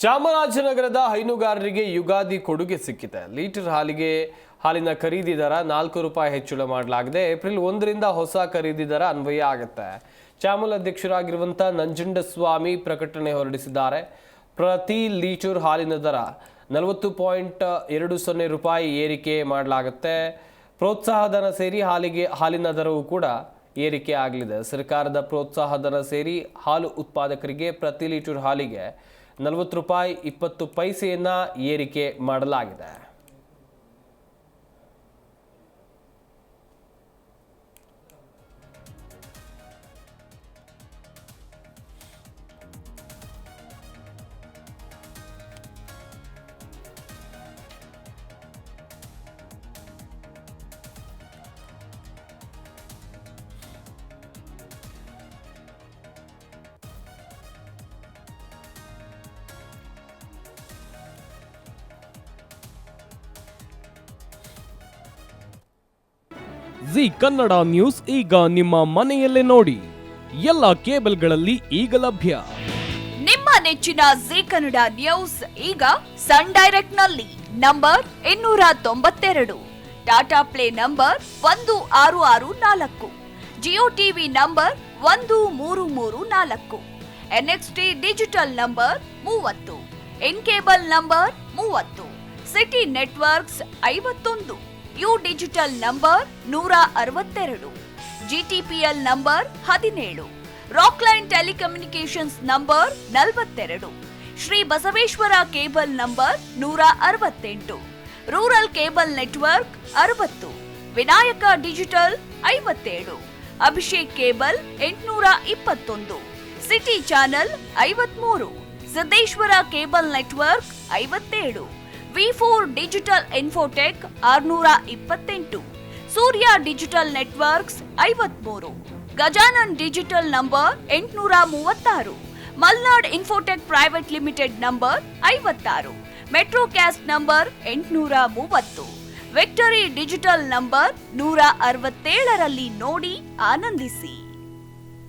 ಚಾಮರಾಜನಗರದ ಹೈನುಗಾರರಿಗೆ ಯುಗಾದಿ ಕೊಡುಗೆ ಸಿಕ್ಕಿದೆ. ಲೀಟರ್ ಹಾಲಿನ ಖರೀದಿ ದರ 4 ರೂಪಾಯಿ ಹೆಚ್ಚಳ ಮಾಡಲಾಗಿದೆ. ಏಪ್ರಿಲ್ 1ರಿಂದ ಹೊಸ ಖರೀದಿ ದರ ಅನ್ವಯ ಆಗುತ್ತೆ. ಚಾಮಲ್ ಅಧ್ಯಕ್ಷರಾಗಿರುವಂಥ ನಂಜುಂಡಸ್ವಾಮಿ ಪ್ರಕಟಣೆ ಹೊರಡಿಸಿದ್ದಾರೆ. ಪ್ರತಿ ಲೀಟರ್ ಹಾಲಿನ ದರ 40.20 ರೂಪಾಯಿ ಏರಿಕೆ ಮಾಡಲಾಗುತ್ತೆ. ಪ್ರೋತ್ಸಾಹಧನ ಸೇರಿ ಹಾಲಿನ ದರವೂ ಕೂಡ ಏರಿಕೆ ಆಗಲಿದೆ. ಸರ್ಕಾರದ ಪ್ರೋತ್ಸಾಹಧನ ಸೇರಿ ಹಾಲು ಉತ್ಪಾದಕರಿಗೆ ಪ್ರತಿ ಲೀಟರ್ ಹಾಲಿಗೆ 40 ರೂಪಾಯಿ 20 ಪೈಸೆಯನ್ನು ಏರಿಕೆ ಮಾಡಲಾಗಿದೆ. ಜಿ ಕನ್ನಡ ನ್ಯೂಸ್ ಈಗ ನಿಮ್ಮ ಮನೆಯಲ್ಲೇ ನೋಡಿ. ಎಲ್ಲ ಕೇಬಲ್ಗಳಲ್ಲಿ ಈಗ ಲಭ್ಯ. ನಿಮ್ಮ ನೆಚ್ಚಿನ ಜಿ ಕನ್ನಡ ನ್ಯೂಸ್ ಈಗ ಸನ್ ಡೈರೆಕ್ಟ್ ನಲ್ಲಿ number 292, Tata play number 1664, Jio TV number 1334, NXT digital number 30, N cable number 30, city networks 51, U digital number 162, GTPL number 17, Rockline telecommunications number 42, Shri Basaveshwara cable number 168, rural cable network 60, Vinayaka digital 57, Abhishek cable 821, city channel 53, Siddeshwara cable network 57, V4 digital Infotech 628, ಸೂರ್ಯ digital networks 53, Gajanan digital number 836, Malnad Infotech Private Limited number 56, Metrocast number 830, Victory Digital number 167ರಲ್ಲಿ ನೋಡಿ ಆನಂದಿಸಿ.